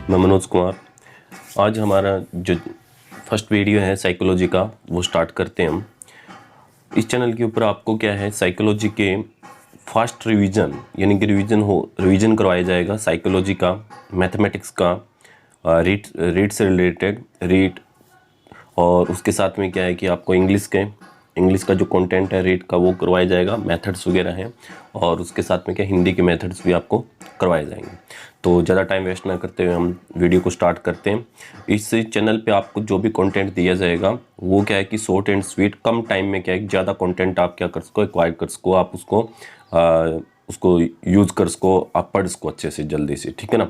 मैं मनोज कुमार। आज हमारा जो फर्स्ट वीडियो है साइकोलॉजी का वो स्टार्ट करते हैं हम। इस चैनल के ऊपर आपको क्या है, साइकोलॉजी के फास्ट रिवीजन यानी कि रिवीजन करवाया जाएगा। साइकोलॉजी का, मैथमेटिक्स का, रीड से रिलेटेड रीड, और उसके साथ में क्या है कि आपको इंग्लिश का जो कंटेंट है रीड का वो करवाया जाएगा, मेथड्स वगैरह हैं, और उसके साथ में क्या हिंदी के मेथड्स भी आपको करवाए जाएंगे। तो ज़्यादा टाइम वेस्ट ना करते हुए हम वीडियो को स्टार्ट करते हैं। इस चैनल पे आपको जो भी कंटेंट दिया जाएगा वो क्या है कि short and sweet, come time में क्या है ज़्यादा कंटेंट आप क्या कर सको, एक्वायर कर सको, आप उसको यूज़ कर सको, आप पढ़ सको अच्छे से जल्दी से, ठीक है ना।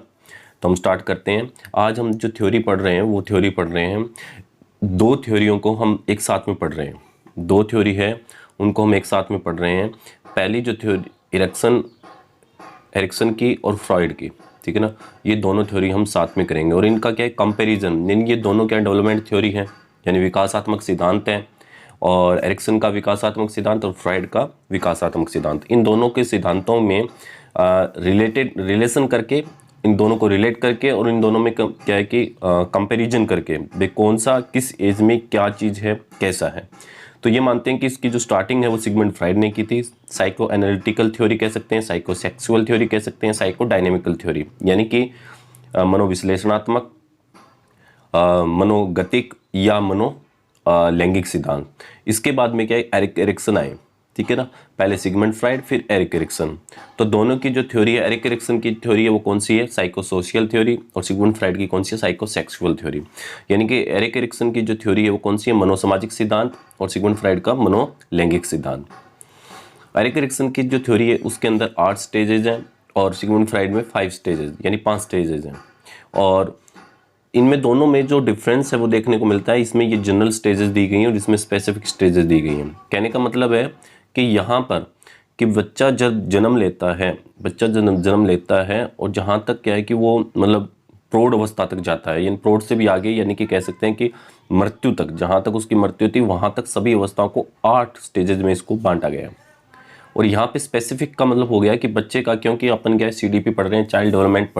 तो हम स्टार्ट करते हैं। आज हम जो थ्योरी पढ़ रहे हैं वो थ्योरी पढ़ रहे हैं, दो थ्योरियों को हम एक साथ में पढ़ रहे हैं। दो थ्योरी है उनको हम एक साथ में पढ़ रहे हैं। पहली जो थ्योरी एरिक्सन की और फ्रॉइड की, ठीक है ना, ये दोनों थ्योरी हम साथ में करेंगे। और इनका क्या है कंपैरिजन, यानी ये दोनों क्या डेवलपमेंट थ्योरी है, यानी विकासात्मक सिद्धांत है। और एरिक्सन का विकासात्मक सिद्धांत और फ्रॉइड का विकासात्मक सिद्धांत, इन दोनों के सिद्धांतों में रिलेशन करके, इन दोनों को रिलेट करके और इन दोनों में क्या है कि कंपैरिजन करके वे कौन सा किस एज में क्या चीज़ है, कैसा है। तो ये मानते हैं कि इसकी जो स्टार्टिंग है वो सिगमंड फ्राइड ने की थी। साइको एनालिटिकल थ्योरी कह सकते हैं, साइको सेक्सुअल थ्योरी कह सकते हैं, साइको डायनेमिकल थ्योरी यानी कि मनोविश्लेषणात्मक, मनोगतिक या लैंगिक सिद्धांत। इसके बाद में क्या है एरिक एरिक्सन आए, ठीक है ना। पहले सिगमंड फ्राइड फिर एरिक एरिक्सन। तो दोनों की जो थ्योरी है, एरिक एरिक्सन की थ्योरी है वो कौन सी है, साइको सोशियल थ्योरी, और सिगमंड फ्राइड की कौन सी है, साइको सेक्सुअल थ्योरी। यानी कि एरिक एरिक्सन की जो थ्योरी है वो कौन सी है, मनोसामाजिक सिद्धांत, और सिगमंड फ्राइड का मनोलैंगिक सिद्धांत। एरिक एरिक्सन की जो थ्योरी है उसके अंदर 8 स्टेजेज हैं और सिगमंड फ्राइड में 5 स्टेजेज यानी 5 स्टेजेज हैं। और इनमें दोनों में जो डिफरेंस है वो देखने को मिलता है। इसमें ये जनरल स्टेजेस दी गई हैं और इसमें स्पेसिफिक स्टेजेस दी गई हैं। कहने का मतलब है कि यहाँ पर कि बच्चा जब जन्म लेता है और जहाँ तक क्या है कि वो मतलब प्रौढ़ अवस्था तक जाता है, यानी प्रौढ़ से भी आगे, यानी कि कह सकते हैं कि मृत्यु तक, जहाँ तक उसकी मृत्यु होती है वहाँ तक सभी अवस्थाओं को 8 स्टेजेस में इसको बांटा गया है। और यहाँ पे स्पेसिफिक का मतलब हो गया कि बच्चे का, क्योंकि अपन क्या है CDP पढ़ रहे हैं, चाइल्ड डेवलपमेंट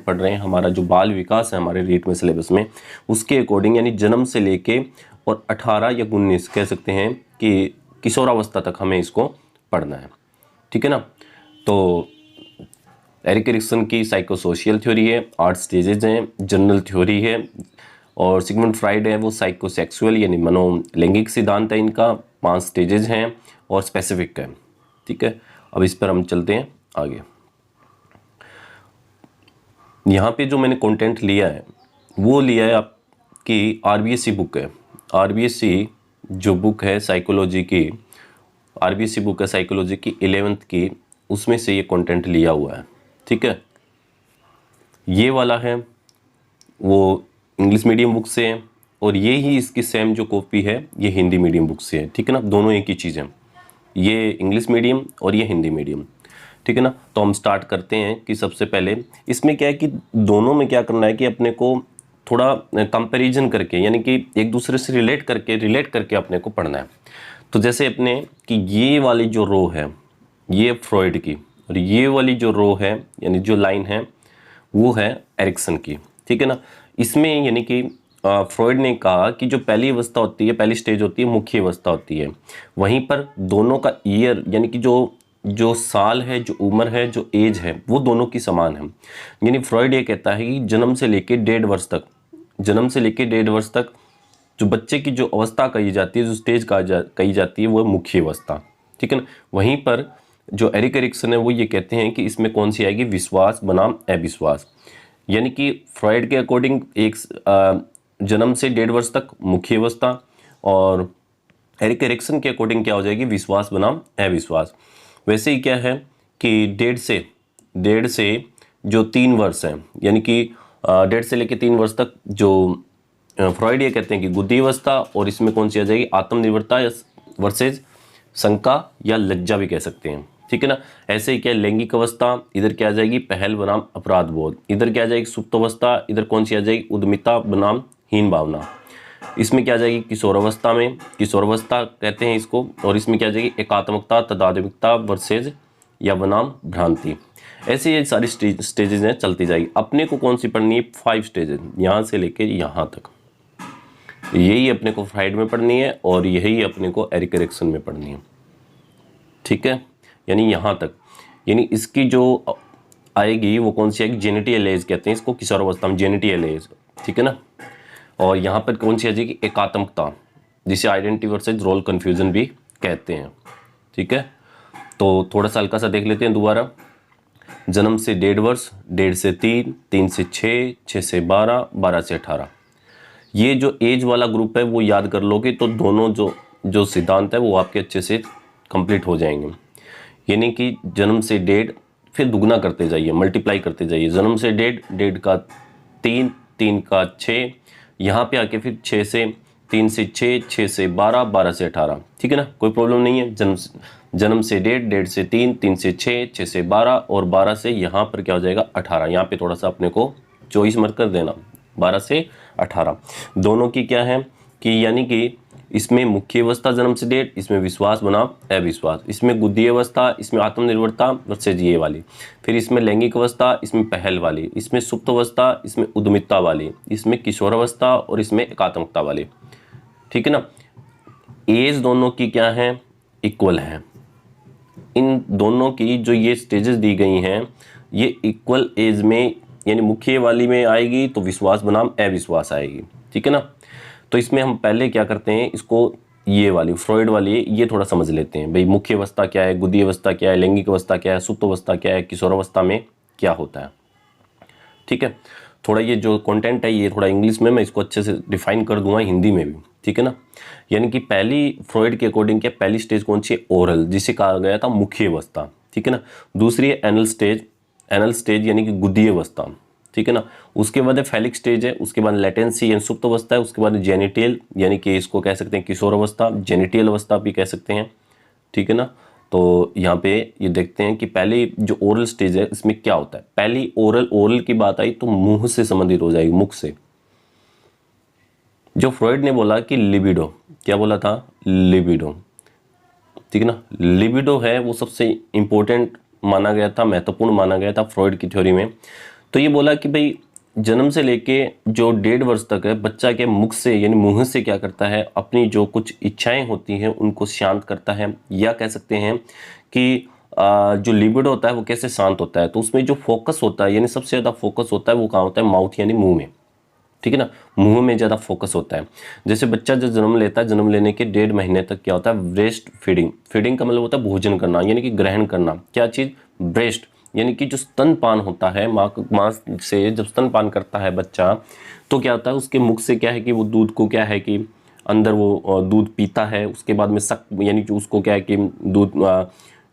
पढ़ रहे हैं, हमारा जो बाल विकास है हमारे रीट में सिलेबस में, उसके अकॉर्डिंग यानी जन्म से लेके और 18 या 19 कह सकते हैं कि किशोरावस्था तक हमें इसको पढ़ना है, ठीक है ना। तो एरिक एरिक्सन की साइकोसोशियल थ्योरी है, 8 स्टेजेज हैं, जनरल थ्योरी है। और सिगमंड फ्राइड है वो साइकोसेक्सुअल यानी मनोलैंगिक सिद्धांत है, इनका 5 स्टेजेज हैं और स्पेसिफिक है, ठीक है। अब इस पर हम चलते हैं आगे। यहाँ पे जो मैंने कंटेंट लिया है वो लिया है आपकी RBSc बुक है। RBSc जो बुक है साइकोलॉजी की, RBSc बुक है साइकोलॉजी की 11th की, उसमें से ये कंटेंट लिया हुआ है, ठीक है। ये वाला है वो इंग्लिश मीडियम बुक से है और ये ही इसकी सेम जो कॉपी है ये हिंदी मीडियम बुक से है, ठीक है ना। दोनों एक ही चीज़ है, ये इंग्लिश मीडियम और ये हिंदी मीडियम, ठीक है ना। तो हम स्टार्ट करते हैं कि सबसे पहले इसमें क्या है कि दोनों में क्या करना है कि अपने को थोड़ा कंपैरिजन करके, यानी कि एक दूसरे से रिलेट करके अपने को पढ़ना है। तो जैसे अपने कि ये वाली जो रो है ये फ्रॉइड की, और ये वाली जो रो है यानी जो लाइन है वो है एरिक्सन की, ठीक है ना। इसमें यानी कि फ्रॉइड ने कहा कि जो पहली अवस्था होती है, पहली स्टेज होती है, मुख्य अवस्था होती है। वहीं पर दोनों का ईयर यानी कि जो साल है, जो उम्र है, जो एज है, वो दोनों की समान है। यानी फ्रॉइड ये कहता है कि जन्म से लेके 1.5 वर्ष तक जो बच्चे की जो अवस्था कही जाती है, जो स्टेज कही जाती है, वो है मुख्य अवस्था, ठीक है ना। वहीं पर जो एरिक एरिक्सन है वो ये कहते हैं कि इसमें कौन सी आएगी, विश्वास बनाम अविश्वास। यानी कि फ्रॉइड के अकॉर्डिंग एक जन्म से 1.5 वर्ष तक मुख्य अवस्था, और एरिक एरिक्सन के अकॉर्डिंग क्या हो जाएगी, विश्वास बनाम अविश्वास। वैसे ही क्या है कि 1.5 से जो 3 वर्ष है, यानी कि 1.5 से लेकर 3 वर्ष तक जो फ्रॉइड ये कहते हैं कि गुद्दी अवस्था, और इसमें कौन सी आ जाएगी, आत्मनिर्भरता या वर्सेज शंका या लज्जा भी कह सकते हैं, ठीक है ना। ऐसे ही क्या लैंगिक अवस्था, इधर क्या आ जाएगी, पहल बनाम अपराध बोध। इधर क्या आ जाएगी, सुप्त अवस्था, इधर कौन सी आ जाएगी, उद्यमिता बनाम हीन भावना। इसमें क्या आ जाएगी, किशोरावस्था में, किशोरावस्था कहते हैं इसको, और इसमें क्या आ जाएगी, एकात्मकता तदात्मिकता वर्सेज या बनाम भ्रांति। ऐसे ये सारी स्टेजेस हैं, चलती जाएगी। अपने को कौन सी पढ़नी है? 5 स्टेजेस, यहाँ से लेके यहाँ तक, यही अपने को फ्राइड में पढ़नी है और यही अपने को एरिक एरिक्सन में पढ़नी है, ठीक है। यानी यहाँ तक, यानी इसकी जो आएगी वो कौन सी आएगी? जेनिटियल एज कहते हैं इसको, किशोरावस्था में जेनिटियल एज, ठीक है ना। और यहाँ पर कौन सी आ जाएगी? एकात्मकता, जिसे आइडेंटिटी वर्सेस रोल कन्फ्यूजन भी कहते हैं, ठीक है। तो थोड़ा सा हल्का सा देख लेते हैं दोबारा। जन्म से 1.5 वर्ष, 1.5 से 3, 3 से 6, 6 से 12, 12 से 18, ये जो एज वाला ग्रुप है वो याद कर लोगे तो दोनों जो सिद्धांत है वो आपके अच्छे से कंप्लीट हो जाएंगे। यानी कि जन्म से 1.5, फिर दुगना करते जाइए, मल्टीप्लाई करते जाइए। जन्म से 1.5, 1.5 का 3, 3 का 6, यहाँ पे आके फिर 6 से 3 से 6, 6 से 12, 12 से 18, ठीक है ना, कोई प्रॉब्लम नहीं है। जन्म से 1.5, 1.5 से 3, 3 से 6, 6 से 12 और 12 से यहाँ पर क्या हो जाएगा? 18। यहाँ पे थोड़ा सा अपने को चॉइस मत कर देना, 12 से 18 दोनों की क्या है कि यानी कि इसमें मुख्य अवस्था जन्म से 1.5, इसमें विश्वास बनाम अविश्वास, इसमें गुद्दी अवस्था, इसमें आत्मनिर्भरता वर्सेज ये वाली, फिर इसमें लैंगिक अवस्था, इसमें पहल वाली, इसमें सुप्त अवस्था, इसमें उद्यमिता वाली, इसमें किशोरावस्था और इसमें एकात्मकता वाली, ठीक है ना। एज दोनों की क्या है? इक्वल है। इन दोनों की जो ये स्टेजेस दी गई हैं ये इक्वल एज में, यानी मुख्य वाली में आएगी तो विश्वास बनाम अविश्वास आएगी, ठीक है ना। तो इसमें हम पहले क्या करते हैं, इसको ये वाली फ्रॉइड वाली ये थोड़ा समझ लेते हैं भाई। मुख्य अवस्था क्या है, गुदी अवस्था क्या है, लैंगिक अवस्था क्या है, सुप्त अवस्था क्या है, किशोरावस्था में क्या होता है, ठीक है। थोड़ा ये जो कंटेंट है ये थोड़ा इंग्लिश में मैं इसको अच्छे से डिफाइन कर दूंगा हिंदी में भी, ठीक है ना। यानी कि पहली फ्रॉइड के अकॉर्डिंग क्या पहली स्टेज कौन सी है? ओरल, जिसे कहा गया था मुख्य अवस्था, ठीक है ना। दूसरी है एनल स्टेज, एनल स्टेज यानी कि गुदी अवस्था, ठीक है ना। उसके बाद फैलिक स्टेज है, उसके बाद लेटेंसी यानी सुप्त अवस्था है, उसके बाद जेनिटियल यानी कि इसको कह सकते हैं किशोर अवस्था, जेनिटियल अवस्था भी कह सकते हैं, ठीक है ना। तो यहाँ पे ये देखते हैं कि पहले जो ओरल स्टेज है इसमें क्या होता है। पहली ओरल की बात आई तो मुंह से संबंधित हो जाएगी, मुख से। जो फ्रॉइड ने बोला कि लिबिडो, क्या बोला था? लिबिडो, ठीक है ना। लिबिडो है वो सबसे इंपॉर्टेंट माना गया था, महत्वपूर्ण माना गया था फ्रॉइड की थ्योरी में। तो ये बोला कि भाई जन्म से लेके जो 1.5 वर्ष तक है बच्चा के मुख से यानी मुंह से क्या करता है? अपनी जो कुछ इच्छाएं होती हैं उनको शांत करता है, या कह सकते हैं कि जो लिबिडो होता है वो कैसे शांत होता है। तो उसमें जो फोकस होता है यानी सबसे ज़्यादा फोकस होता है वो कहाँ होता है? माउथ यानी मुंह में, ठीक है ना। मुंह में ज़्यादा फोकस होता है। जैसे बच्चा जब जन्म लेता है, जन्म लेने के 1.5 महीने तक क्या होता है? ब्रेस्ट फीडिंग, फीडिंग का मतलब होता है भोजन करना यानी कि ग्रहण करना। क्या चीज़? ब्रेस्ट, यानी कि जो स्तनपान होता है, माँ से जब स्तनपान करता है बच्चा तो क्या होता है उसके मुख से क्या है कि वो दूध को क्या है कि अंदर वो दूध पीता है। उसके बाद में सक यानी कि उसको क्या है कि दूध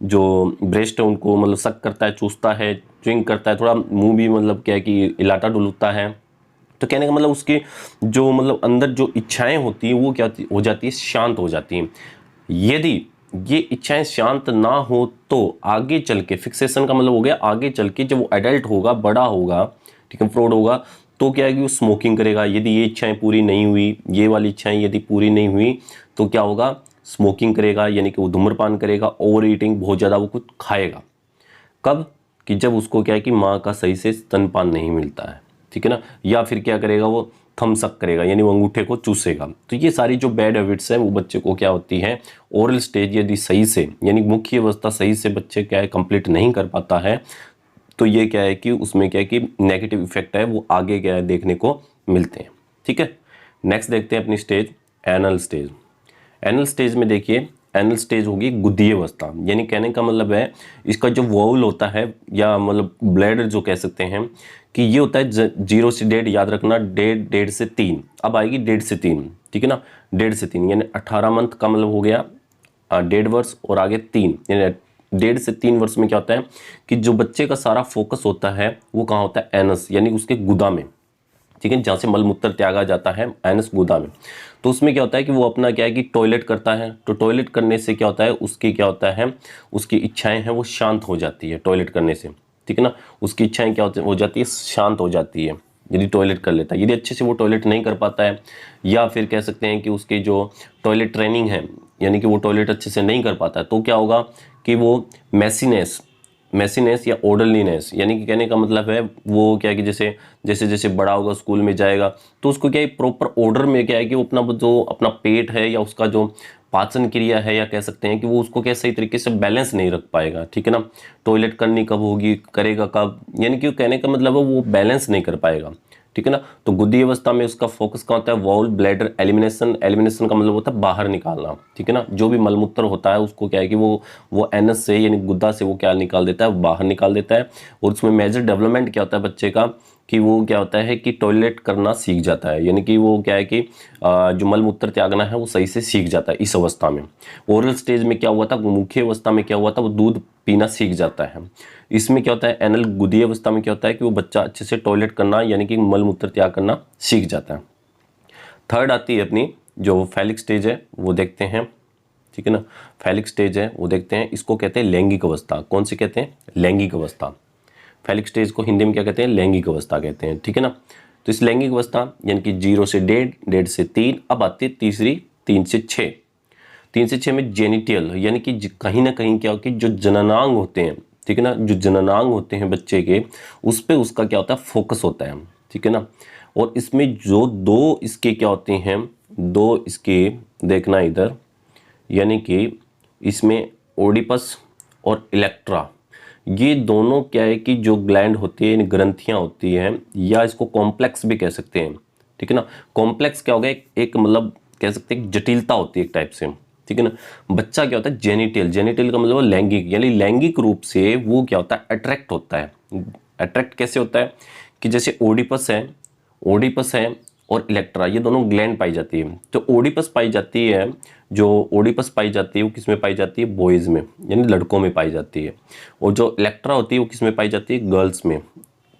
जो ब्रेस्ट है उनको मतलब सक करता है, चूसता है, च्युइंग करता है, थोड़ा मुंह भी मतलब क्या है कि इलाटा डुलता है। तो कहने का मतलब उसके जो मतलब अंदर जो इच्छाएं होती हैं वो क्या हो जाती है? शांत हो जाती हैं। यदि ये इच्छाएं शांत ना हो तो आगे चल के, फिक्सेशन का मतलब हो गया आगे चल के जब वो एडल्ट होगा, बड़ा होगा, ठीक है, प्रौढ़ होगा, तो क्या है कि वो स्मोकिंग करेगा। यदि ये इच्छाएं पूरी नहीं हुई, ये वाली इच्छाएं यदि पूरी नहीं हुई तो क्या होगा? स्मोकिंग करेगा, यानी कि वो धूम्रपान करेगा, ओवर ईटिंग, बहुत ज़्यादा वो कुछ खाएगा। कब? कि जब उसको क्या है कि माँ का सही से स्तनपान नहीं मिलता है, ठीक है ना। या फिर क्या करेगा? वो थम्स अप करेगा यानी वो अंगूठे को चूसेगा। तो ये सारी जो बैड हैबिट्स हैं वो बच्चे को क्या होती है? ओरल स्टेज यदि सही से यानी मुख्य अवस्था सही से बच्चे क्या है कंप्लीट नहीं कर पाता है तो ये क्या है कि उसमें क्या है कि नेगेटिव इफेक्ट है वो आगे क्या है देखने को मिलते हैं, ठीक है। नेक्स्ट देखते हैं अपनी stage anal stage. Anal stage में देखिए, एनल स्टेज होगी गुद्दी अवस्था, यानी कहने का मतलब है इसका जो वोवल होता है या मतलब ब्लैडर जो कह सकते हैं कि ये होता है 0 से 1.5, याद रखना 1.5, 1.5 से 3, अब आएगी 1.5 से 3, ठीक है ना। 1.5 से 3 यानी 18 मंथ का मतलब हो गया 1.5 वर्ष और आगे 3 यानी 1.5 से 3 वर्ष में क्या होता है कि जो बच्चे का सारा फोकस होता है वो कहाँ होता है? एनस यानी उसके गुदा में, ठीक है, जहाँ से मलमूत्र त्यागा जाता है एनस गुदा में। तो उसमें क्या होता है कि वो अपना क्या है कि टॉयलेट करता है। तो टॉयलेट करने से क्या होता है उसकी क्या होता है उसकी इच्छाएं हैं वो शांत हो जाती है टॉयलेट करने से, ठीक है ना। उसकी इच्छाएं क्या हो जाती है? शांत हो जाती है यदि टॉयलेट कर लेता है। यदि अच्छे से वो टॉयलेट नहीं कर पाता है या फिर कह सकते हैं कि उसकी जो टॉयलेट ट्रेनिंग है यानी कि वो टॉयलेट अच्छे से नहीं कर पाता है तो क्या होगा कि वो मैसीनेस मैसीनेस या ऑर्डरलीनेस, यानी कि कहने का मतलब है वो क्या है कि जैसे जैसे जैसे बड़ा होगा, स्कूल में जाएगा, तो उसको क्या है प्रॉपर ऑर्डर में क्या है कि वो अपना जो अपना पेट है या उसका जो पाचन क्रिया है, या कह सकते हैं कि वो उसको क्या सही तरीके से बैलेंस नहीं रख पाएगा, ठीक है ना। टॉयलेट करनी कब होगी, करेगा कब, यानी कि कहने का मतलब है वो बैलेंस नहीं कर पाएगा, ठीक है ना। तो गुद्दी अवस्था में उसका फोकस कहाँ होता है, वॉल ब्लैडर एलिमिनेशन। एलिमिनेशन का मतलब होता है बाहर निकालना, ठीक है ना। जो भी मलमूत्र होता है उसको क्या है कि वो एनस से यानी गुद्दा से वो क्या निकाल देता है, बाहर निकाल देता है। और उसमें मेजर डेवलपमेंट क्या होता है बच्चे का, कि वो क्या होता है कि टॉयलेट करना सीख जाता है, यानी कि वो क्या है कि जो मलमूत्र त्यागना है वो सही से सीख जाता है इस अवस्था में। ओरल स्टेज में क्या हुआ था, मुख्य अवस्था में क्या हुआ था, वो दूध पीना सीख जाता है। इसमें क्या होता है, एनल गुदी अवस्था में क्या होता है कि वो बच्चा अच्छे से टॉयलेट करना यानी कि मलमूत्र त्याग करना सीख जाता है। थर्ड आती है अपनी जो फैलिक स्टेज है वो देखते हैं, ठीक है ना। फैलिक स्टेज है वो देखते हैं, इसको कहते हैं लैंगिक अवस्था। कौन सी कहते हैं, लैंगिक अवस्था। फैलिक स्टेज को हिंदी में क्या कहते हैं, लैंगिक अवस्था कहते हैं, ठीक है ना। तो इस लैंगिक अवस्था यानी कि 0 से 1.5, 1.5 से 3, अब आती है तीसरी 3 से 6। 3 से 6 में जेनिटियल, यानी कि कहीं ना कहीं क्या हो कि जो जननांग होते हैं, ठीक है ना, जो जननांग होते हैं बच्चे के, उस पर उसका क्या होता है, फोकस होता है, ठीक है ना। और इसमें जो दो इसके क्या होते हैं, दो इसके देखना इधर, यानी कि इसमें ओडिपस और इलेक्ट्रा, ये दोनों क्या है कि जो ग्लैंड होती है, ग्रंथियां होती हैं, या इसको कॉम्प्लेक्स भी कह सकते हैं, ठीक है ना। कॉम्प्लेक्स क्या होगा, एक मतलब कह सकते हैं जटिलता होती है एक टाइप से, ठीक है ना। बच्चा क्या होता है जेनिटल, जेनिटल का मतलब लैंगिक, यानी लैंगिक रूप से वो क्या होता है, अट्रैक्ट होता है। अट्रैक्ट कैसे होता है कि जैसे ओडिपस है और इलेक्ट्रा, ये दोनों ग्लैंड पाई जाती है। तो ओडिपस पाई जाती है, जो ओडिपस पाई जाती है वो किस में पाई जाती है, बॉयज़ में, यानी लड़कों में पाई जाती है। और जो इलेक्ट्रा होती है वो किस में पाई जाती है, गर्ल्स में,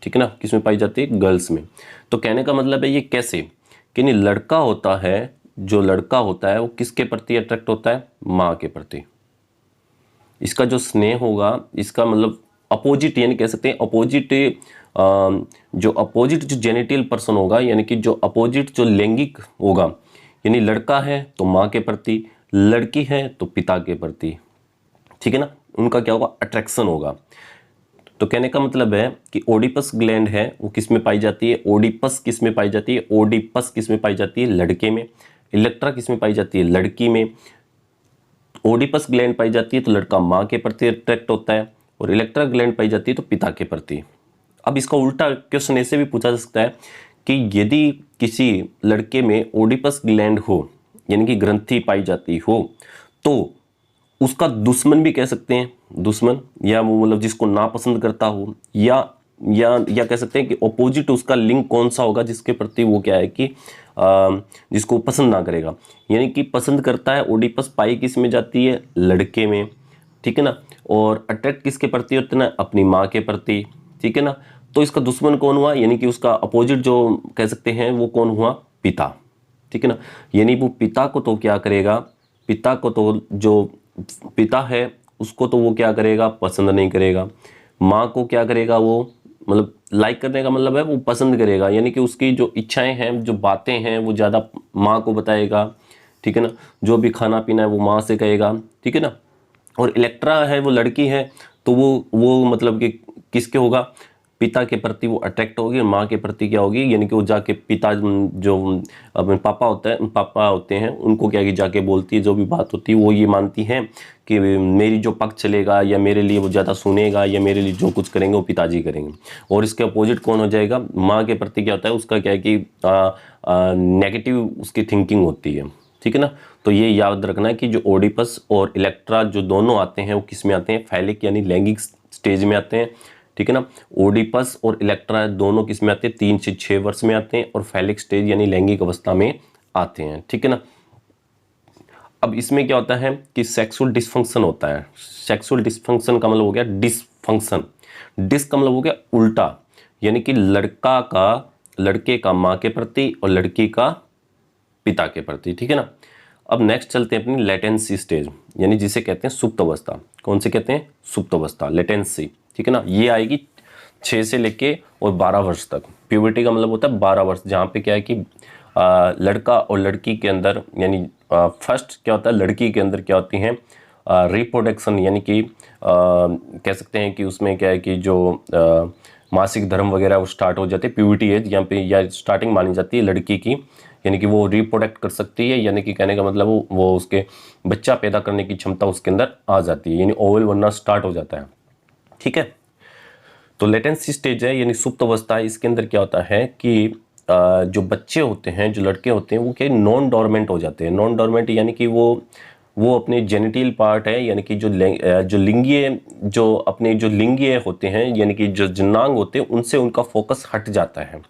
ठीक है ना, किस में पाई जाती है, गर्ल्स में। तो कहने का मतलब है ये कैसे कि नहीं, लड़का होता है, जो लड़का होता है वो किसके प्रति अट्रैक्ट होता है, माँ के प्रति। इसका जो स्नेह होगा, इसका मतलब अपोजिट, यानी कह सकते हैं अपोजिट, जो अपोजिट जो जेनिटल पर्सन होगा, यानी कि जो अपोजिट जो लैंगिक होगा, यानी लड़का है तो माँ के प्रति, लड़की है तो पिता के प्रति, ठीक है ना, उनका क्या होगा, अट्रैक्शन होगा। तो कहने का मतलब है कि ओडिपस ग्लैंड है वो किस में पाई जाती है, ओडिपस किस में पाई जाती है, ओडिपस किस में पाई जाती है, लड़के में। इलेक्ट्रा किस में पाई जाती है, लड़की में। ओडिपस ग्लैंड पाई जाती है तो लड़का माँ के प्रति अट्रैक्ट होता है, और इलेक्ट्रा ग्लैंड पाई जाती है तो पिता के प्रति। अब इसका उल्टा क्वेश्चन ऐसे भी पूछा जा सकता है कि यदि किसी लड़के में ओडिपस ग्लैंड हो, यानी कि ग्रंथि पाई जाती हो, तो उसका दुश्मन भी कह सकते हैं, दुश्मन, या वो मतलब जिसको नापसंद करता हो, या कह सकते हैं कि ऑपोजिट उसका लिंग कौन सा होगा जिसके प्रति वो क्या है कि जिसको पसंद ना करेगा। यानी कि पसंद करता है, ओडिपस पाई किस में जाती है, लड़के में, ठीक है ना। और अट्रैक्ट किसके प्रति होता है ना, अपनी माँ के प्रति, ठीक है ना। तो इसका दुश्मन कौन हुआ, यानी कि उसका अपोजिट जो कह सकते हैं वो कौन हुआ, पिता, ठीक है ना। यानी वो पिता को तो क्या करेगा, पिता को तो जो पिता है उसको तो वो क्या करेगा, पसंद नहीं करेगा। माँ को क्या करेगा, वो मतलब लाइक करने का मतलब है वो पसंद करेगा, यानी कि उसकी जो इच्छाएं हैं, जो बातें हैं वो ज़्यादा माँ को बताएगा, ठीक है ना। जो भी खाना पीना है वो माँ से कहेगा, ठीक है ना। और इलेक्ट्रा है वो लड़की है, तो वो मतलब कि किसके होगा, पिता के प्रति वो अट्रैक्ट होगी, और माँ के प्रति क्या होगी, यानी कि वो जाके पिता जो अपने पापा होते हैं उनको क्या कि जाके बोलती है, जो भी बात होती है वो ये मानती हैं कि मेरी जो पक्ष चलेगा या मेरे लिए वो ज़्यादा सुनेगा या मेरे लिए जो कुछ करेंगे वो पिताजी करेंगे। और इसके अपोजिट कौन हो जाएगा, माँ के प्रति क्या होता है, उसका क्या है कि नेगेटिव उसकी थिंकिंग होती है, ठीक है ना। तो ये याद रखना है कि जो ओडिपस और इलेक्ट्रा जो दोनों आते हैं वो किस में आते हैं, फैलिक यानी लैंगिक स्टेज में आते हैं, ठीक है ना। ओडिपस और इलेक्ट्रा दोनों किस में आते हैं, 3 से 6 वर्ष में आते हैं, और फैलिक स्टेज यानी लैंगिक अवस्था में आते हैं, ठीक है ना। अब इसमें क्या होता है कि सेक्सुअल डिसफंक्शन होता है। सेक्सुअल डिसफंक्शन का मतलब हो गया डिसफंक्शन, डिस का मतलब हो गया उल्टा, यानी कि लड़के का माँ के प्रति और लड़की का पिता के प्रति, ठीक है ना। अब नेक्स्ट चलते हैं अपनी लेटेंसी स्टेज, यानी जिसे कहते हैं सुप्त अवस्था। कौन से कहते हैं, सुप्त अवस्था, लेटेंसी, ठीक है ना। ये आएगी 6 से लेके और 12 वर्ष तक। प्यूबर्टी का मतलब होता है 12 वर्ष, जहाँ पे क्या है कि लड़का और लड़की के अंदर, यानी फर्स्ट क्या होता है, लड़की के अंदर क्या होती हैं रिप्रोडक्शन यानी कि कह सकते हैं कि उसमें क्या है कि जो मासिक धर्म वगैरह वो स्टार्ट हो जाते हैं, प्यूबर्टी एज यहाँ पे या स्टार्टिंग मानी जाती है लड़की की, यानी कि वो रिप्रोडक्ट कर सकती है, यानी कि कहने का मतलब वो उसके बच्चा पैदा करने की क्षमता उसके अंदर आ जाती है, यानी ओवल बनना स्टार्ट हो जाता है। ठीक है, तो लेटेंसी स्टेज है यानी सुप्त अवस्था है। इसके अंदर क्या होता है कि जो बच्चे होते हैं, जो लड़के होते हैं, वो क्या नॉन डोरमेंट हो जाते हैं। नॉन डोरमेंट यानी कि वो अपने जेनिटल पार्ट है, यानी कि जो लिंगीय जो अपने जो लिंगीय होते हैं, यानी कि जो जनांग होते हैं, उनसे उनका फोकस हट जाता है।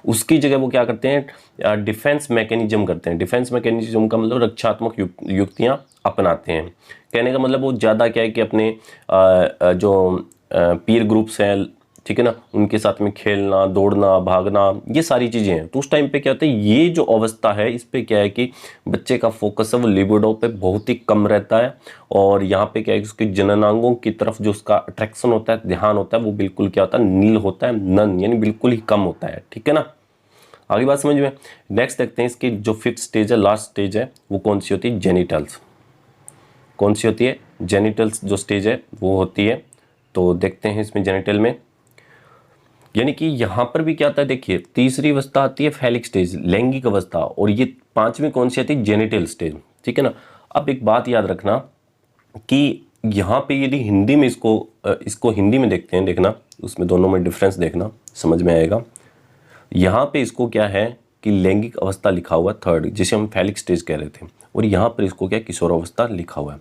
उसकी जगह वो क्या करते हैं, डिफेंस मैकेनिज्म करते हैं। डिफेंस मैकेनिज्म का मतलब रक्षात्मक युक्तियां अपनाते हैं। कहने का मतलब वो ज़्यादा क्या है कि अपने जो पीर ग्रुप्स हैं, ठीक है ना, उनके साथ में खेलना, दौड़ना, भागना, ये सारी चीज़ें हैं। तो उस टाइम पे क्या होता है, ये जो अवस्था है इस पे क्या है कि बच्चे का फोकस है वो लिबिडो पे बहुत ही कम रहता है, और यहाँ पे क्या है कि उसके जननांगों की तरफ जो उसका अट्रैक्शन होता है, ध्यान होता है, वो बिल्कुल क्या होता है, नील होता है, नन यानी बिल्कुल ही कम होता है। ठीक है ना, आगे बात समझ में। नेक्स्ट देखते हैं इसकी जो फिफ्थ स्टेज है, लास्ट स्टेज है, वो कौन सी होती है, जेनिटल्स। कौन सी होती है, जेनिटल्स जो स्टेज है वो होती है। तो देखते हैं इसमें जेनिटल में, यानी कि यहाँ पर भी क्या आता है, देखिए तीसरी अवस्था आती है फैलिक स्टेज, लैंगिक अवस्था, और ये पांचवी कौन सी आती है, जेनिटल स्टेज। ठीक है ना, अब एक बात याद रखना कि यहाँ पे यदि हिंदी में इसको हिंदी में देखते हैं, देखना उसमें दोनों में डिफरेंस देखना, समझ में आएगा। यहाँ पे इसको क्या है कि लैंगिक अवस्था लिखा हुआ थर्ड, जिसे हम फैलिक स्टेज कह रहे थे, और यहाँ पर इसको क्या किशोर अवस्था लिखा हुआ है।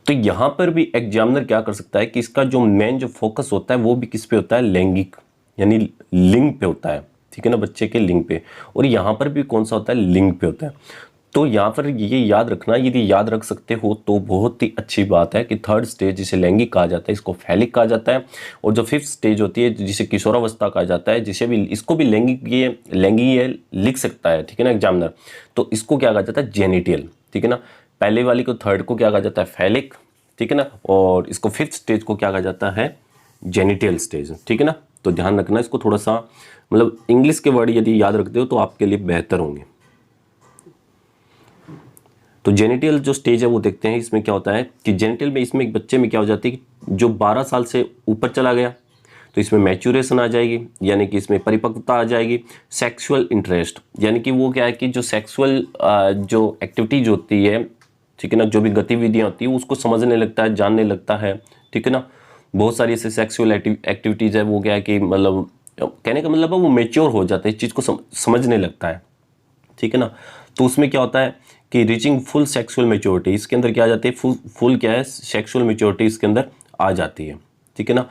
तो यहाँ पर भी एग्जामिनर क्या कर सकता है कि इसका जो मेन जो फोकस होता है वो भी किस पे होता है, लैंगिक यानी लिंग पे होता है। ठीक है ना, बच्चे के लिंग पे, और यहाँ पर भी कौन सा होता है, लिंग पे होता है। तो यहाँ पर ये याद रखना, यदि याद रख सकते हो तो बहुत ही अच्छी बात है कि थर्ड स्टेज जिसे लैंगिक कहा जाता है, इसको फैलिक कहा जाता है, और जो फिफ्थ स्टेज होती है जिसे किशोरावस्था कहा जाता है, जिसे भी इसको भी लैंगिक लिख सकता है। ठीक है ना एग्जामिनर, तो इसको क्या कहा जाता है, जेनिटल। ठीक है ना, पहले वाली को थर्ड को क्या कहा जाता है, फैलिक। ठीक है ना, और इसको फिफ्थ स्टेज को क्या कहा जाता है, जेनिटल स्टेज। ठीक है ना, तो ध्यान रखना इसको, थोड़ा सा मतलब इंग्लिश के वर्ड यदि याद रखते हो तो आपके लिए बेहतर होंगे। तो जेनिटल जो स्टेज है वो देखते हैं, इसमें क्या होता है कि जेनिटल में इसमें एक बच्चे में क्या हो जाती है कि जो 12 साल से ऊपर चला गया तो इसमें मैच्योरेशन आ जाएगी, यानी कि इसमें परिपक्वता आ जाएगी। सेक्सुअल इंटरेस्ट यानी कि वो क्या है कि जो सेक्सुअल जो एक्टिविटीज होती है, ठीक है ना, जो भी गतिविधियां होती है उसको समझने लगता है, जानने लगता है। ठीक है ना, बहुत सारी ऐसे सेक्सुअल एक्टिविटीज है, वो क्या है कि मतलब कहने का मतलब है वो मेच्योर हो जाता है, इस चीज़ को समझने लगता है। ठीक है ना, तो उसमें क्या होता है कि रीचिंग फुल सेक्सुअल मेच्योरिटी, इसके अंदर क्या आ जाती है, फुल क्या है, सेक्सुअल मेच्योरिटी इसके अंदर आ जाती है। ठीक है ना,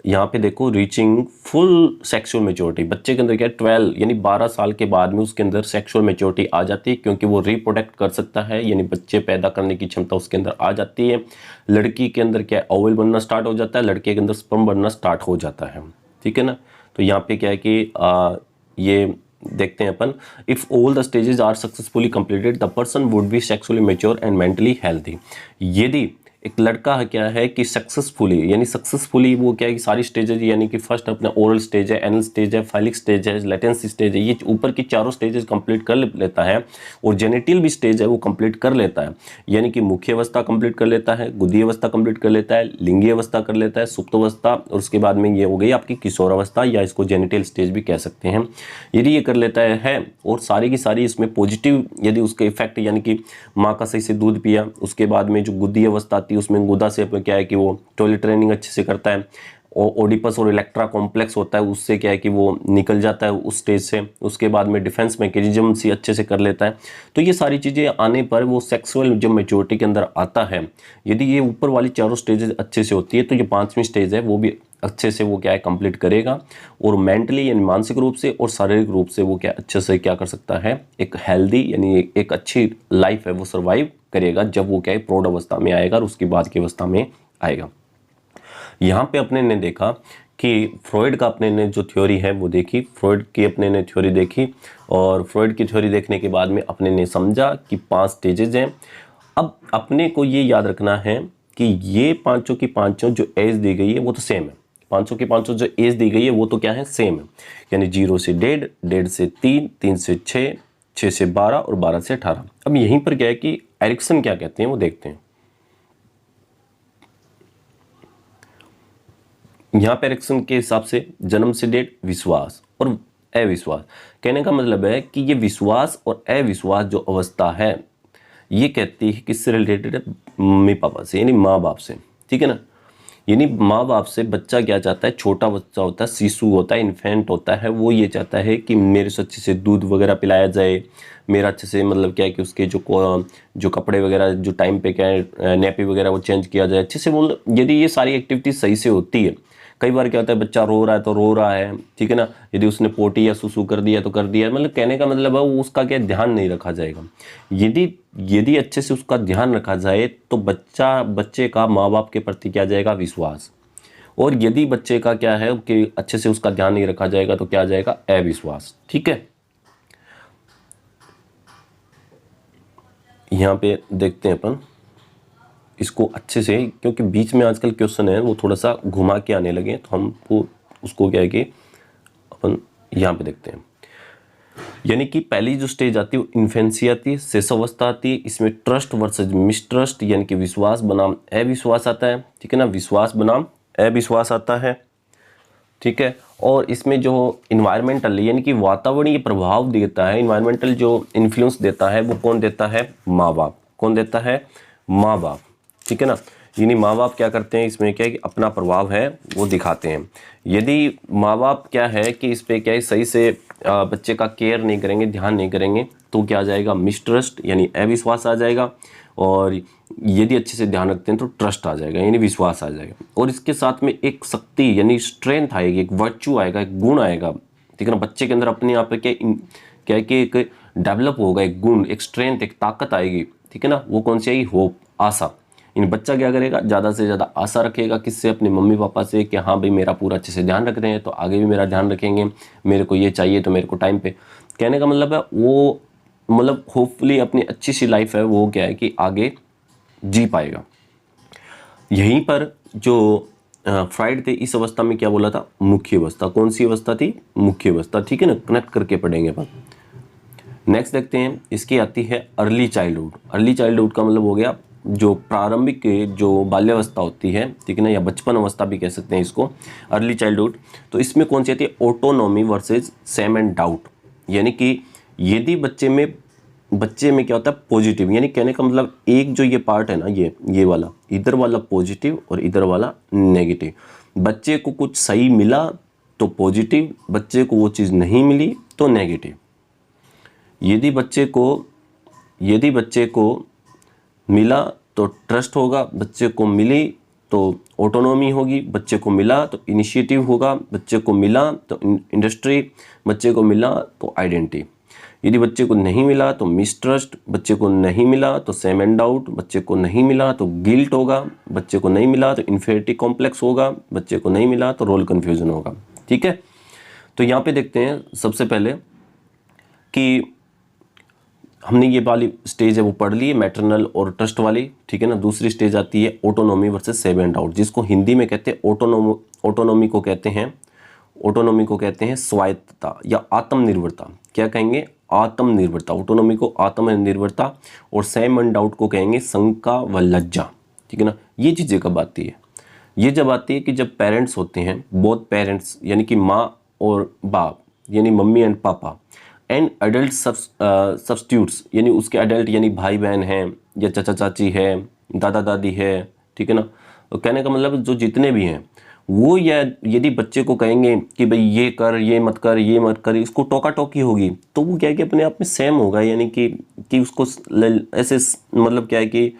यहाँ पे देखो रीचिंग फुल सेक्सुअल मेच्योरिटी, बच्चे के अंदर क्या है 12 यानी 12 साल के बाद में उसके अंदर सेक्सुअल मेच्योरिटी आ जाती है, क्योंकि वो रिप्रोडक्ट कर सकता है, यानी बच्चे पैदा करने की क्षमता उसके अंदर आ जाती है। लड़की के अंदर क्या है, ओवल बनना स्टार्ट हो जाता है, लड़के के अंदर स्पर्म बनना स्टार्ट हो जाता है। ठीक है ना, तो यहाँ पे क्या है कि ये देखते हैं अपन, if all the stages are successfully completed the person would be sexually mature and mentally healthy. यदि एक लड़का क्या है कि सक्सेसफुली वो क्या है कि सारी स्टेजेज, यानी कि फर्स्ट अपना ओरल स्टेज है, एनल स्टेज है, फाइलिक स्टेज है, लेटेंसी स्टेज है, ये ऊपर की चारों स्टेजेस कंप्लीट कर लेता है, और जेनिटल भी स्टेज है वो कंप्लीट कर लेता है, यानी कि मुख्य अवस्था कंप्लीट कर लेता है, गुदी अवस्था कंप्लीट कर लेता है, लिंगी अवस्था कर लेता है, सुप्त अवस्था, और उसके बाद में ये हो गई आपकी किशोर अवस्था, या इसको जेनिटल स्टेज भी कह सकते हैं। यदि ये कर लेता है और सारी की सारी इसमें पॉजिटिव यदि उसके इफेक्ट, यानी कि माँ का सही से दूध पिया, उसके बाद में जो गुदी अवस्था आती है उसमें गुदा से क्या है कि वो टॉयलेट ट्रेनिंग अच्छे से करता है, और ओडिपस और इलेक्ट्रा कॉम्प्लेक्स होता है, उससे क्या है कि वो निकल जाता है उस स्टेज से, उसके बाद में डिफेंस मैकेनिज्म से अच्छे से कर लेता है। तो ये सारी चीज़ें आने पर वो सेक्सुअल जब मेच्योरिटी के अंदर आता है, यदि ये ऊपर वाली चारों स्टेजेस अच्छे से होती है तो ये पांचवी स्टेज है वो भी अच्छे से वो क्या है कंप्लीट करेगा, और मेंटली यानी मानसिक रूप से और शारीरिक रूप से वो क्या अच्छे से क्या कर सकता है, एक हेल्दी यानी एक अच्छी लाइफ है वो सर्वाइव करेगा, जब वो क्या है प्रौढ़ अवस्था में आएगा और उसकी बाद की अवस्था में आएगा। यहाँ पे अपने ने देखा कि फ्रॉइड का अपने ने जो थ्योरी है वो देखी, फ्रॉइड की अपने ने थ्योरी देखी, और फ्रॉइड की थ्योरी देखने के बाद में अपने ने समझा कि 5 स्टेजेस हैं। अब अपने को ये याद रखना है कि ये पांचों की पांचों जो एज दी गई है वो तो सेम है, पांचों की पांचों जो एज दी गई है वो तो क्या है, सेम है, यानी 0 से 1.5, 1.5 से 3, 3 से 6, 6 से 12 और 12 से 18। अब यहीं पर क्या है कि एरिक्सन क्या कहते हैं वो देखते हैं। यहाँ पे एरिक्सन के हिसाब से जन्म से डेट विश्वास और अविश्वास। कहने का मतलब है कि ये विश्वास और अविश्वास जो अवस्था है ये कहती है किससे रिलेटेड है, मम्मी पापा से, यानी माँ बाप से, ठीक है ना। यानी माँ बाप से बच्चा क्या चाहता है, छोटा बच्चा होता है, शिशु होता है, इन्फेंट होता है, वो ये चाहता है कि मेरे से अच्छे से दूध वगैरह पिलाया जाए, मेरा अच्छे से मतलब क्या है कि उसके जो कपड़े वगैरह जो टाइम पे क्या है नैपी वगैरह वो चेंज किया जाए अच्छे से। मतलब यदि ये सारी एक्टिविटीज सही से होती है, कई बार क्या होता है बच्चा रो रहा है तो रो रहा है, ठीक है ना, यदि उसने पोटी या सुसु कर दिया तो कर दिया, मतलब कहने का मतलब है वो उसका क्या ध्यान नहीं रखा जाएगा। यदि यदि अच्छे से उसका ध्यान रखा जाए तो बच्चे का माँ बाप के प्रति क्या जाएगा, विश्वास। और यदि बच्चे का क्या है कि अच्छे से उसका ध्यान नहीं रखा जाएगा तो क्या आ जाएगा, अविश्वास। ठीक है, यहाँ पे देखते हैं अपन इसको अच्छे से, क्योंकि बीच में आजकल क्वेश्चन है वो थोड़ा सा घुमा के आने लगे, तो हमको उसको क्या है कि अपन यहाँ पे देखते हैं। यानी कि पहली जो स्टेज आती है वो इन्फेंसी आती है, शिशुअवस्था आती है, इसमें ट्रस्ट वर्सेस मिसट्रस्ट यानी कि विश्वास बनाम अविश्वास आता है, ठीक है ना, विश्वास बनाम अविश्वास आता है, ठीक है। और इसमें जो इन्वायरमेंटल यानी कि वातावरणीय प्रभाव देता है, इन्वायरमेंटल जो इन्फ्लुएंस देता है वो कौन देता है, माँ बाप। कौन देता है, माँ बाप, ठीक है ना। यानी माँ बाप क्या करते हैं इसमें, क्या है कि अपना प्रभाव है वो दिखाते हैं। यदि माँ बाप क्या है कि इस पे क्या है सही से बच्चे का केयर नहीं करेंगे, ध्यान नहीं करेंगे, तो क्या आ जाएगा, मिसट्रस्ट यानी अविश्वास आ जाएगा। और यदि अच्छे से ध्यान रखते हैं तो ट्रस्ट आ जाएगा यानी विश्वास आ जाएगा। और इसके साथ में एक शक्ति यानी स्ट्रेंथ आएगी, एक वर्च्यू आएगा, एक गुण आएगा, ठीक है ना। बच्चे के अंदर अपने आप पे क्या है कि एक डेवलप होगा, एक गुण, एक स्ट्रेंथ, एक ताकत आएगी, ठीक है ना। वो कौन सी आएगी, होप, आशा। इन बच्चा क्या करेगा, ज़्यादा से ज़्यादा आशा रखेगा, किससे, अपने मम्मी पापा से, कि हाँ भाई मेरा पूरा अच्छे से ध्यान रख रहे हैं तो आगे भी मेरा ध्यान रखेंगे, मेरे को ये चाहिए तो मेरे को टाइम पे। कहने का मतलब है वो मतलब होपफुली अपनी अच्छी सी लाइफ है वो क्या है कि आगे जी पाएगा। यहीं पर जो फ्राइड थे इस अवस्था में क्या बोला था, मुख्य अवस्था। कौन सी अवस्था थी, मुख्य अवस्था, ठीक है ना, कनेक्ट करके पढ़ेंगे अपन। नेक्स्ट देखते हैं, इसकी आती है अर्ली चाइल्डहुड। अर्ली चाइल्डहुड का मतलब हो गया जो प्रारंभिक जो बाल्यावस्था होती है, ठीक है ना, या बचपन अवस्था भी कह सकते हैं इसको, अर्ली चाइल्डहुड। तो इसमें कौन सी आती है, autonomy versus same and doubt. यानी कि यदि बच्चे में क्या होता है, पॉजिटिव, यानी कहने का मतलब एक जो ये पार्ट है ना, ये वाला, इधर वाला पॉजिटिव और इधर वाला नेगेटिव। बच्चे को कुछ सही मिला तो पॉजिटिव, बच्चे को वो चीज़ नहीं मिली तो नेगेटिव। यदि बच्चे को मिला तो ट्रस्ट होगा, बच्चे को मिली तो ऑटोनॉमी होगी, बच्चे को मिला तो इनिशिएटिव होगा, बच्चे को मिला तो इंडस्ट्री, बच्चे को मिला तो आइडेंटिटी। यदि बच्चे को नहीं मिला तो मिसट्रस्ट, बच्चे को नहीं मिला तो सेम एंड डाउट, बच्चे को नहीं मिला तो गिल्ट होगा, बच्चे को नहीं मिला तो इन्फेरिटी कॉम्प्लेक्स होगा, बच्चे को नहीं मिला तो रोल कन्फ्यूजन होगा। ठीक है, तो यहाँ पे देखते हैं सबसे पहले कि हमने ये वाली स्टेज है वो पढ़ ली है, मैटरनल और ट्रस्ट वाली, ठीक है ना। दूसरी स्टेज आती है autonomy versus same and doubt, जिसको हिंदी में कहते हैं ऑटोनॉमी को कहते हैं स्वायत्तता या आत्मनिर्भरता। क्या कहेंगे, आत्मनिर्भरता। ऑटोनॉमी को आत्मनिर्भरता और सेम एंड डाउट को कहेंगे शंका व लज्जा, ठीक है ना। ये चीज़ें कब आती है, ये जब आती है कि जब पेरेंट्स होते हैं, बोथ पेरेंट्स यानी कि माँ और बाप यानी मम्मी एंड पापा, एंड अडल्ट सब्स्टिट्यूट्स यानी उसके अडल्ट यानी भाई बहन हैं या चाचा चाची है, दादा दादी है, ठीक है ना। तो कहने का मतलब जो जितने भी हैं वो, या यदि बच्चे को कहेंगे कि भाई ये कर, ये मत कर, ये मत कर, इसको टोका टोकी होगी, तो वो क्या है कि अपने आप में सेम होगा, यानी कि उसको ऐसे मतलब क्या है कि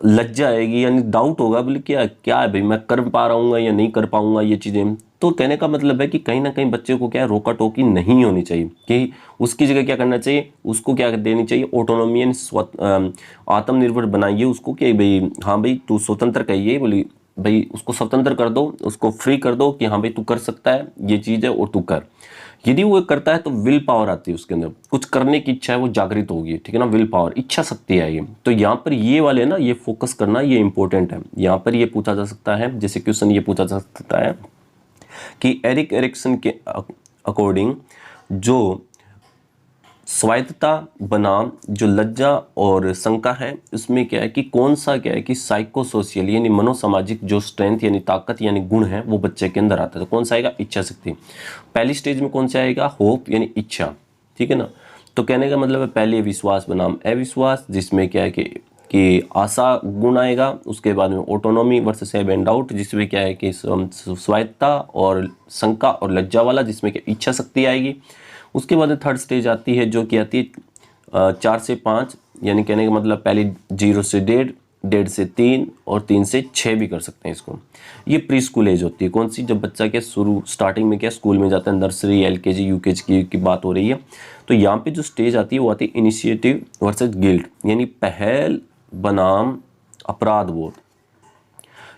लज्जा आएगी, यानी डाउट होगा, बोले क्या है भाई मैं कर पा रहा हूँ या नहीं कर पाऊंगा ये चीज़ें। तो कहने का मतलब है कि कहीं ना कहीं बच्चे को क्या है, रोका टोकी नहीं होनी चाहिए, कि उसकी जगह क्या करना चाहिए, उसको क्या देनी चाहिए, ऑटोनॉमी यानी आत्मनिर्भर बनाइए उसको, कि भाई हाँ भाई तू स्वतंत्र कहिए, बोली भाई उसको स्वतंत्र कर दो, उसको फ्री कर दो कि हाँ भाई तू कर सकता है, ये चीज़ है और तू कर। यदि वो करता है तो विल पावर आती है उसके अंदर, कुछ करने की इच्छा है वो जागृत होगी, ठीक है ना, विल पावर, इच्छा शक्ति है ये। तो यहाँ पर ये वाले ना, ये फोकस करना ये इंपॉर्टेंट है। यहाँ पर ये पूछा जा सकता है, जैसे क्वेश्चन ये पूछा जा सकता है कि एरिक एरिक्सन के अकॉर्डिंग जो स्वायत्तता बनाम जो लज्जा और शंका है, उसमें क्या है कि कौन सा क्या है कि साइको सोशियल यानी मनोसामाजिक जो स्ट्रेंथ यानी ताकत यानी गुण है वो बच्चे के अंदर आता है। तो कौन सा आएगा? इच्छा शक्ति। पहली स्टेज में कौन सा आएगा? होप यानी इच्छा, ठीक है ना। तो कहने का मतलब है पहले विश्वास बनाम अविश्वास, जिसमें क्या है कि आशा गुण आएगा। उसके बाद में autonomy versus have and doubt, जिसमें क्या है कि स्वायत्तता और शंका और लज्जा वाला, जिसमें क्या इच्छा शक्ति आएगी। उसके बाद थर्ड स्टेज आती है जो कि आती है 4 से 5, यानी कहने का मतलब पहले 0 से 1.5, 1.5 से 3 और 3 से 6 भी कर सकते हैं इसको। ये प्री स्कूल एज होती है। कौन सी? जब बच्चा क्या शुरू स्टार्टिंग में क्या स्कूल में जाता है, नर्सरी LKG UKG की बात हो रही है। तो यहाँ पे जो स्टेज आती है वो आती है इनिशिएटिव वर्सेस गिल्ट, यानी पहल बनाम अपराध बोध।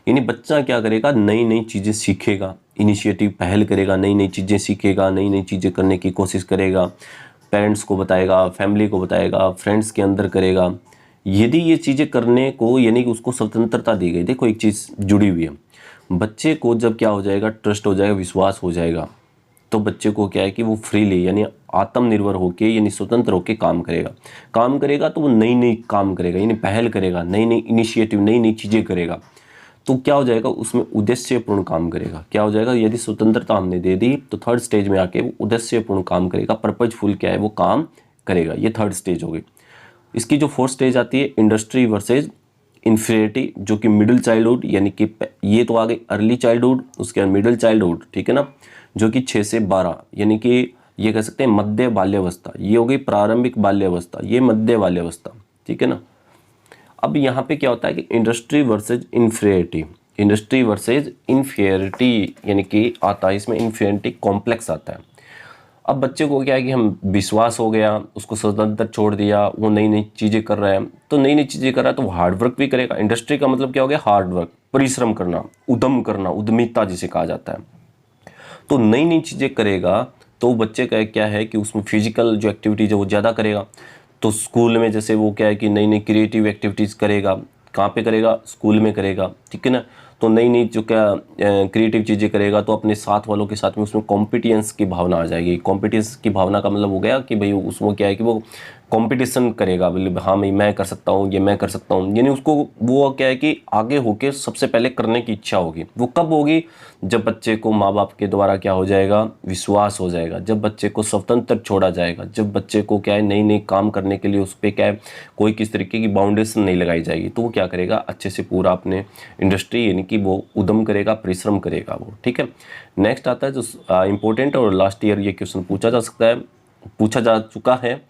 यानी बच्चा क्या करेगा? नई नई चीज़ें सीखेगा, इनिशिएटिव पहल करेगा, नई नई चीज़ें सीखेगा, नई नई चीज़ें करने की कोशिश करेगा, पेरेंट्स को बताएगा, फैमिली को बताएगा, फ्रेंड्स के अंदर करेगा। यदि ये चीज़ें करने को यानी कि उसको स्वतंत्रता दी गई। देखो एक चीज़ जुड़ी हुई है, बच्चे को जब क्या हो जाएगा? ट्रस्ट हो जाएगा, विश्वास हो जाएगा, तो बच्चे को क्या है कि वो फ्रीली यानी आत्मनिर्भर होके यानी स्वतंत्र होके काम करेगा। काम करेगा तो वो नई नई काम करेगा, यानी पहल करेगा, नई नई इनिशिएटिव, नई नई चीज़ें करेगा। तो क्या हो जाएगा? उसमें उद्देश्यपूर्ण काम करेगा। क्या हो जाएगा? यदि स्वतंत्रता हमने दे दी तो थर्ड स्टेज में आके वो उद्देश्यपूर्ण काम करेगा, पर्पजफुल क्या है वो काम करेगा। ये थर्ड स्टेज हो गई। इसकी जो फोर्थ स्टेज आती है इंडस्ट्री वर्सेज इन्फीरियरिटी, जो कि मिडिल चाइल्डहुड, यानी कि ये तो आ गई अर्ली चाइल्डहुड, उसके बाद मिडिल चाइल्डहुड, ठीक है ना, जो कि 6 से 12, यानी कि ये कह सकते हैं मध्य बाल्यावस्था। ये हो गई प्रारंभिक बाल्यावस्था, ये मध्य बाल्यावस्था, ठीक है ना। अब यहाँ पे क्या होता है कि industry versus inferiority, industry versus inferiority यानी कि आता है इसमें इन्फीरियरिटी कॉम्प्लेक्स आता है। अब बच्चे को क्या है कि हम विश्वास हो गया, उसको स्वतंत्र छोड़ दिया, वो नई नई चीज़ें कर रहा है, तो नई नई चीज़ें कर रहा है तो वो हार्ड वर्क भी करेगा। इंडस्ट्री का मतलब क्या हो गया? हार्ड वर्क, परिश्रम करना, उद्यम करना, उद्यमिता जिसे कहा जाता है। तो नई नई चीज़ें करेगा तो बच्चे का क्या है कि उसमें फिजिकल जो एक्टिविटीज़ है वो ज़्यादा करेगा। तो स्कूल में जैसे वो क्या है कि नई नई क्रिएटिव एक्टिविटीज़ करेगा। कहाँ पे करेगा? स्कूल में करेगा, ठीक है ना। तो नई नई जो क्या क्रिएटिव चीज़ें करेगा तो अपने साथ वालों के साथ में उसमें कॉम्पिटिशन्स की भावना आ जाएगी। कॉम्पिटिशन की भावना का मतलब हो गया कि भाई उसमें क्या है कि वो कंपटीशन करेगा, मतलब हाँ भाई मैं कर सकता हूँ, ये मैं कर सकता हूँ, यानी उसको वो क्या है कि आगे होके सबसे पहले करने की इच्छा होगी। वो कब होगी? जब बच्चे को माँ बाप के द्वारा क्या हो जाएगा? विश्वास हो जाएगा, जब बच्चे को स्वतंत्र छोड़ा जाएगा, जब बच्चे को क्या है नई नई काम करने के लिए उस पर क्या है कोई किस तरीके की बाउंडेशन नहीं लगाई जाएगी, तो वो क्या करेगा? अच्छे से पूरा अपने इंडस्ट्री यानी कि वो उद्यम करेगा, परिश्रम करेगा वो, ठीक है। नेक्स्ट आता है जो इंपॉर्टेंट और लास्ट ईयर ये क्वेश्चन पूछा जा सकता है, पूछा जा चुका है,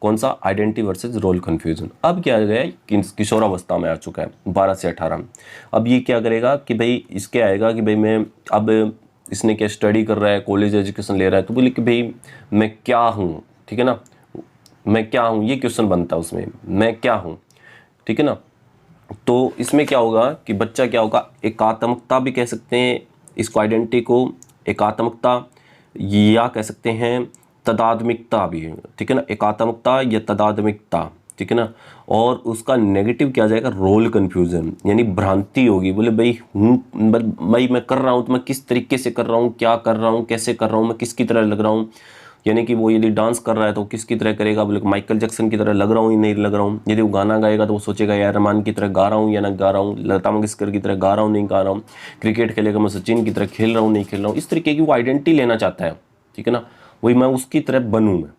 कौन सा? Identity versus role confusion. अब क्या है कि किशोरावस्था में आ चुका है 12 से 18। अब ये क्या करेगा कि भाई इसके आएगा कि भाई मैं अब इसने क्या स्टडी कर रहा है, कॉलेज एजुकेशन ले रहा है, तो बोले कि भाई मैं क्या हूँ, ठीक है ना, मैं क्या हूँ, ये क्वेश्चन बनता है उसमें, मैं क्या हूँ, ठीक है ना। तो इसमें क्या होगा कि बच्चा क्या होगा? एकात्मकता भी कह सकते हैं इसको, आइडेंटिटी को एकात्मकता, या कह सकते हैं तदात्मिकता भी है, ठीक है ना, एकात्मकता या तदात्मिकता, ठीक है ना। और उसका नेगेटिव क्या आ जाएगा? रोल कन्फ्यूजन, यानी भ्रांति होगी। बोले भाई हूँ, भाई मैं कर रहा हूँ तो मैं किस तरीके से कर रहा हूँ, क्या कर रहा हूँ, कैसे कर रहा हूँ, मैं किसकी तरह लग रहा हूँ। यानी कि वो यदि डांस कर रहा है तो किसकी तरह करेगा? बोले माइकल जैक्सन की तरह लग रहा हूँ या नहीं लग रहा हूँ। यदि वो गाना गाएगा तो वो सोचेगा यार रहमान की तरह गा रहा हूँ या ना गा रहा हूँ, लता मंगेशकर की तरह गा रहा हूँ नहीं गा रहा हूँ। क्रिकेट खेलेगा मैं सचिन की तरह खेल रहा हूँ नहीं खेल रहा हूँ। इस तरीके की वो आइडेंटिटी लेना चाहता है, ठीक है ना, वही मैं उसकी तरह बनूँ मैं,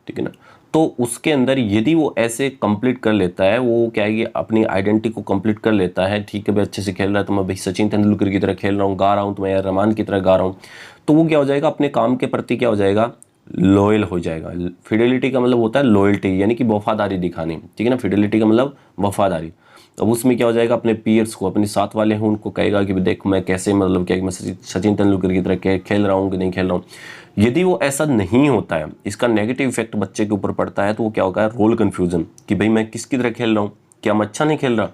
ठीक है ना। तो उसके अंदर यदि वो ऐसे कंप्लीट कर लेता है, वो क्या है कि अपनी आइडेंटिटी को कंप्लीट कर लेता है, ठीक है भाई अच्छे से खेल रहा है तो मैं भाई सचिन तेंदुलकर की तरह खेल रहा हूँ, गा रहा हूँ तो मैं यार रहमान की तरह गा रहा हूँ, तो वो क्या हो जाएगा? अपने काम के प्रति क्या हो जाएगा? लॉयल हो जाएगा। फिडेलिटी का मतलब होता है लॉयल्टी, यानी कि वफादारी दिखानी, ठीक है ना। फिडेलिटी का मतलब वफादारी। अब उसमें क्या हो जाएगा? अपने पीयर्स को, अपने साथ वाले हैं उनको कहेगा कि देख मैं कैसे, मतलब क्या मैं सचिन तेंदुलकर की तरह खेल रहा हूँ कि नहीं खेल रहा हूँ। यदि वो ऐसा नहीं होता है, इसका नेगेटिव इफेक्ट बच्चे के ऊपर पड़ता है, तो वो क्या होगा? रोल कन्फ्यूजन, कि भाई मैं किसकी तरह खेल रहा हूँ, क्या मैं अच्छा नहीं खेल रहा।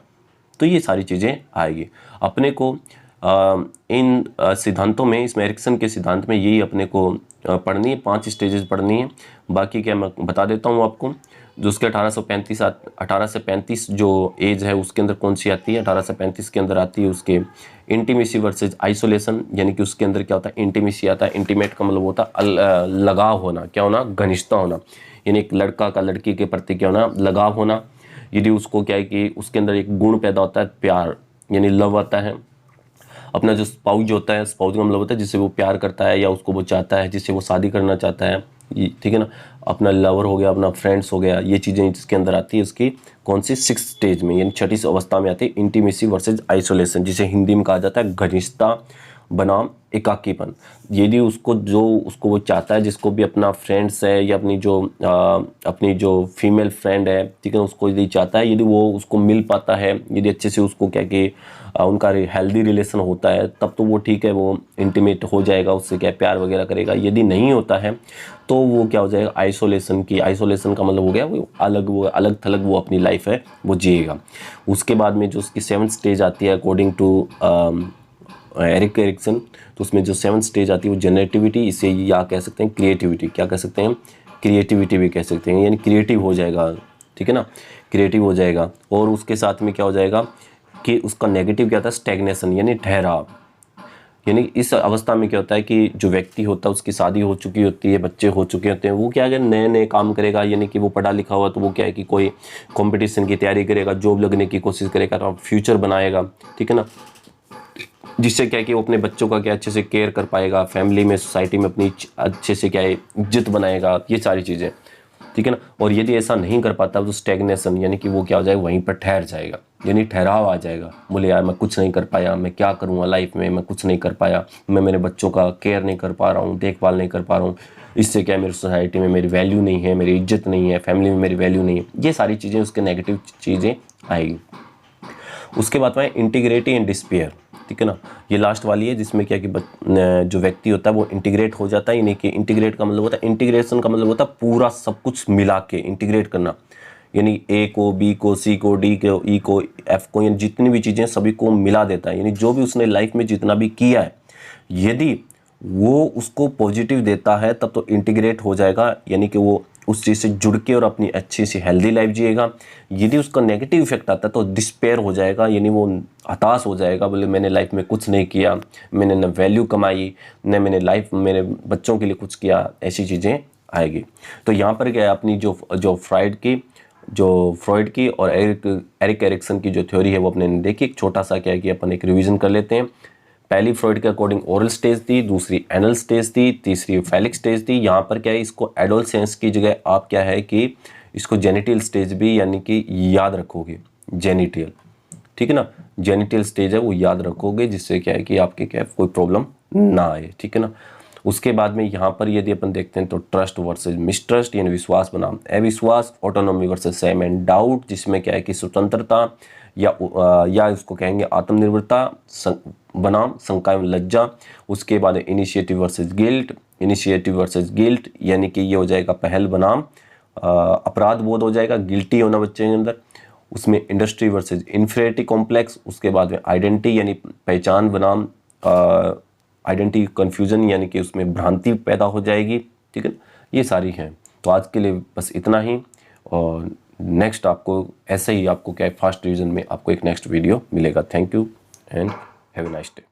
तो ये सारी चीज़ें आएगी अपने को इन सिद्धांतों में, इसमें एरिक्सन के सिद्धांत में यही अपने को पढ़नी है, 5 स्टेजेस पढ़नी है। बाकी क्या मैं बता देता हूँ आपको, जो उसके 18 से 35 जो एज है उसके अंदर कौन सी आती है? 18 से 35 के अंदर आती है उसके इंटीमेसी वर्सेज आइसोलेशन, यानी कि उसके अंदर क्या होता है? इंटीमेसी आता है। इंटीमेट का मतलब होता है लगाव होना, क्या होना? घनिष्ठता होना। यानी एक लड़का का लड़की के प्रति क्या होना, लगाव होना। यदि उसको क्या है कि उसके अंदर एक गुण पैदा होता है, प्यार यानी लव आता है। अपना जो स्पाउस होता है, स्पाउस का मतलब होता है जिससे वो प्यार करता है या उसको वो चाहता है, जिससे वो शादी करना चाहता है, ठीक है ना। अपना लवर हो गया, अपना फ्रेंड्स हो गया, ये चीज़ें जिसके अंदर आती है उसकी कौन सी 6th स्टेज में यानी 6ठी अवस्था में आती है इंटीमेसी वर्सेज आइसोलेशन, जिसे हिंदी में कहा जाता है घनिष्ठता बनाम एकाकीपन। यदि उसको वो चाहता है, जिसको भी अपना फ्रेंड्स है या अपनी जो फीमेल फ्रेंड है, ठीक है, उसको यदि चाहता है, यदि वो उसको मिल पाता है, यदि अच्छे से उसको क्या कि उनका हेल्दी रिलेशन होता है, तब तो वो ठीक है, वो इंटीमेट हो जाएगा, उससे क्या प्यार वगैरह करेगा। यदि नहीं होता है तो वो क्या हो जाएगा, आइसोलेशन का मतलब हो गया वो अलग थलग वो अपनी लाइफ है वो जिएगा। उसके बाद में जो उसकी 7th स्टेज आती है अकॉर्डिंग टू एरिक एरिक्सन, तो उसमें जो 7th स्टेज आती है वो जनरेटिविटी, इसे या कह सकते हैं क्रिएटिविटी, क्या कह सकते हैं, क्रिएटिविटी भी कह सकते हैं, यानी क्रिएटिव हो जाएगा, ठीक है ना, क्रिएटिव हो जाएगा। और उसके साथ में क्या हो जाएगा कि उसका नेगेटिव क्या था, स्टैग्नेशन यानी ठहराव। यानी इस अवस्था में क्या होता है कि जो व्यक्ति होता है उसकी शादी हो चुकी होती है, बच्चे हो चुके होते हैं, वो क्या है नए नए काम करेगा, यानी कि वो पढ़ा लिखा हुआ, तो वो क्या है कि कोई कंपटीशन की तैयारी करेगा, जॉब लगने की कोशिश करेगा, तो फ्यूचर बनाएगा, ठीक है ना, जिससे क्या है कि वो अपने बच्चों का क्या अच्छे से केयर कर पाएगा, फैमिली में सोसाइटी में अपनी अच्छे से क्या है इज्जत बनाएगा, ये सारी चीज़ें, ठीक है ना। और यदि ऐसा नहीं कर पाता तो स्टैग्नेशन यानी कि वो क्या हो जाएगा, वहीं पर ठहर जाएगा, यानी ठहराव आ जाएगा, बोले यार मैं कुछ नहीं कर पाया, मैं क्या करूँगा लाइफ में, मैं कुछ नहीं कर पाया, मैं मेरे बच्चों का केयर नहीं कर पा रहा हूँ, देखभाल नहीं कर पा रहा हूँ, इससे क्या है मेरी सोसाइटी में मेरी वैल्यू नहीं है, मेरी इज्जत नहीं है, फैमिली में मेरी वैल्यू नहीं है, ये सारी चीज़ें उसके नेगेटिव चीज़ें आएगी। उसके बाद में इंटीग्रिटी एंड डिस्पेयर, ठीक है ना, ये लास्ट वाली है, जिसमें क्या कि जो व्यक्ति होता है वो इंटीग्रेट हो जाता है, यानी कि इंटीग्रेट का मतलब होता है, इंटीग्रेशन का मतलब होता है पूरा सब कुछ मिला के इंटीग्रेट करना, यानी ए को, बी को, सी को, डी को, ई को, एफ को, यानी जितनी भी चीज़ें सभी को मिला देता है, यानी जो भी उसने लाइफ में जितना भी किया है, यदि वो उसको पॉजिटिव देता है तब तो इंटीग्रेट हो जाएगा, यानी कि वो उस चीज़ से जुड़ के और अपनी अच्छी सी हेल्दी लाइफ जिएगा। यदि उसका नेगेटिव इफेक्ट आता है तो डिस्पेयर हो जाएगा, यानी वो हताश हो जाएगा, बोले मैंने लाइफ में कुछ नहीं किया, मैंने न वैल्यू कमाई, न मैंने लाइफ मेरे बच्चों के लिए कुछ किया, ऐसी चीज़ें आएगी। तो यहाँ पर क्या है, अपनी जो फ्रॉइड की और एरिक एरिक्सन की जो थ्योरी है वो अपने देखी, एक छोटा सा क्या है कि अपन एक रिविजन कर लेते हैं। पहली फ्रॉइड के अकॉर्डिंग ओरल स्टेज थी, दूसरी एनल स्टेज थी, तीसरी फैलिक स्टेज थी। यहाँ पर क्या है, इसको एडोलसेंस की जगह आप क्या है कि इसको जेनिटल स्टेज भी यानी कि याद रखोगे, जेनिटल, ठीक है ना, जेनिटल स्टेज है वो याद रखोगे, जिससे क्या है कि आपके क्या कोई प्रॉब्लम ना आए, ठीक है ना। उसके बाद में यहाँ पर यदि अपन देखते हैं तो ट्रस्ट वर्सेज मिसट्रस्ट, यानी विश्वास बनाम अविश्वास, autonomy versus same and doubt, जिसमें क्या है कि स्वतंत्रता या इसको कहेंगे आत्मनिर्भरता बनाम शंका एवं लज्जा। उसके बाद इनिशिएटिव वर्सेज गिल्ट, यानी कि ये हो जाएगा पहल बनाम अपराध बोध हो जाएगा, गिल्टी होना बच्चे के अंदर। उसमें इंडस्ट्री वर्सेज इन्फीरियरिटी कॉम्प्लेक्स। उसके बाद में आइडेंटिटी यानी पहचान बनाम आइडेंटिटी कन्फ्यूजन, यानी कि उसमें भ्रांति पैदा हो जाएगी, ठीक है, ये सारी हैं। तो आज के लिए बस इतना ही, और नेक्स्ट आपको ऐसे ही आपको क्या है फास्ट रिवीजन में आपको एक नेक्स्ट वीडियो मिलेगा। Thank you and have a nice day.